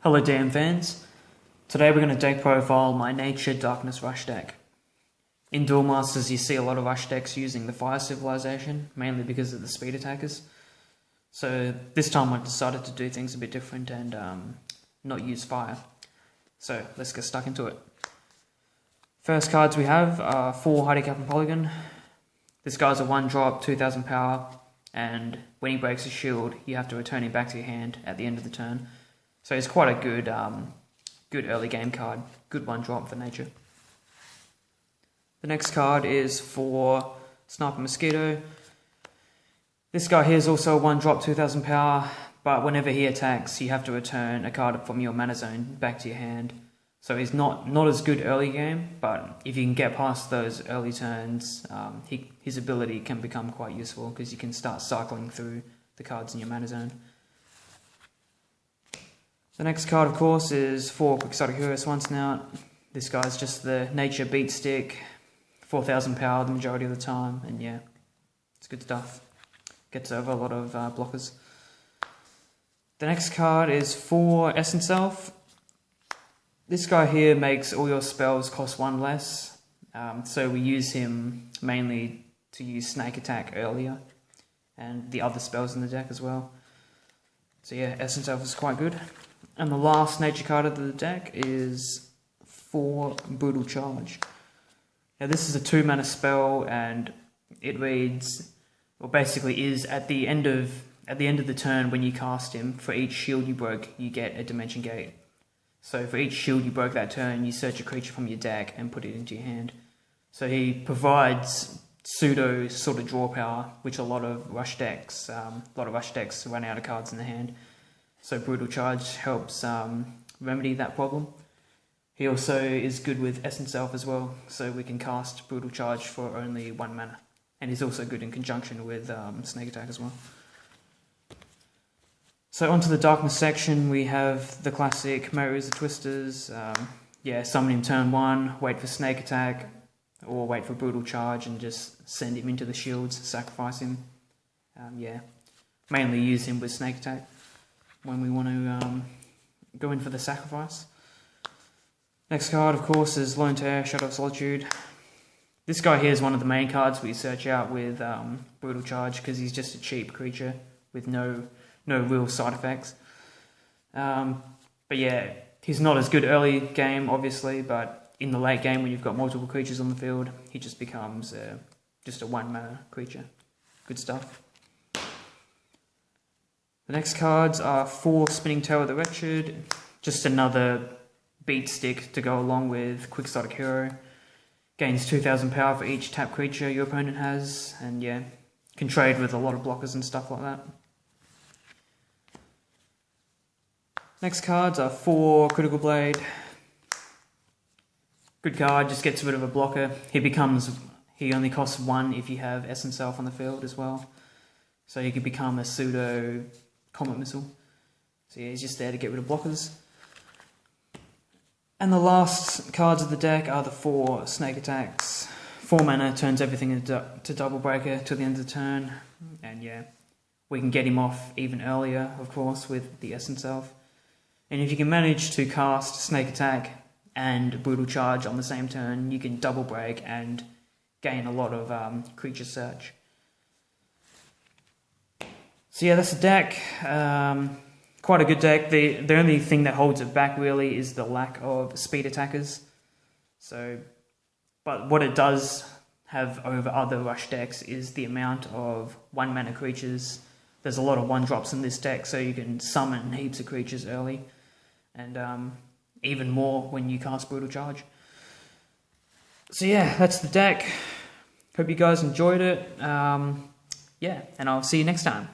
Hello DM fans, today we're going to deck profile my Nature Darkness Rush deck. In Duel Masters you see a lot of rush decks using the Fire Civilization, mainly because of the speed attackers. So this time I decided to do things a bit different and not use fire. So let's get stuck into it. First cards we have are 4 Hearty and Polygon. This guy's a 1-drop, 2000 power, and when he breaks a shield you have to return him back to your hand at the end of the turn. So it's quite a good early game card, good 1-drop for nature. The next card is for Sniper Mosquito. This guy here is also a 1-drop, 2000 power, but whenever he attacks you have to return a card from your mana zone back to your hand. So he's not as good early game, but if you can get past those early turns, his ability can become quite useful because you can start cycling through the cards in your mana zone. The next card, of course, is for Quixotic Swan Snout. This guy's just the nature beat stick, 4000 power the majority of the time, and yeah, it's good stuff. Gets over a lot of blockers. The next card is for Essence Elf. This guy here makes all your spells cost 1 less, so we use him mainly to use Snake Attack earlier, and the other spells in the deck as well. So yeah, Essence Elf is quite good. And the last nature card of the deck is for Brutal Charge. Now this is a 2-mana spell, and it reads, or basically is at the end of the turn when you cast him, for each shield you broke, you get a Dimension Gate. So for each shield you broke that turn, you search a creature from your deck and put it into your hand. So he provides pseudo sort of draw power, which a lot of rush decks run out of cards in the hand. So Brutal Charge helps remedy that problem. He also is good with Essence Elf as well, so we can cast Brutal Charge for only 1 mana. And he's also good in conjunction with Snake Attack as well. So onto the darkness section, we have the classic marrows, the twisters. Summon him turn 1, wait for Snake Attack, or wait for Brutal Charge and just send him into the shields, sacrifice him. Mainly use him with Snake Attack when we want to go in for the sacrifice. Next card, of course, is Lone Tear, Shadow of Solitude. This guy here is one of the main cards we search out with Brutal Charge because he's just a cheap creature with no real side effects. But yeah, he's not as good early game, obviously, but in the late game when you've got multiple creatures on the field, he just becomes just a 1-mana creature. Good stuff. The next cards are 4 Spinning Tail of the Wretched, just another beat stick to go along with Quixotic Hero. Gains 2000 power for each tap creature your opponent has, and yeah, can trade with a lot of blockers and stuff like that. Next cards are 4 Critical Blade. Good card, just gets rid of a blocker. He only costs 1 if you have Essence Elf on the field as well. So he could become a pseudo Comet Missile. So yeah, he's just there to get rid of blockers. And the last cards of the deck are the 4 Snake Attacks. 4 mana, turns everything into Double Breaker till the end of the turn. And yeah, we can get him off even earlier, of course, with the Essence Elf. And if you can manage to cast Snake Attack and Brutal Charge on the same turn, you can Double Break and gain a lot of creature search. So yeah, that's the deck. Quite a good deck. The only thing that holds it back really is the lack of speed attackers. But what it does have over other rush decks is the amount of 1-mana creatures. There's a lot of 1-drops in this deck, so you can summon heaps of creatures early, and even more when you cast Brutal Charge. So yeah, that's the deck. Hope you guys enjoyed it. And I'll see you next time.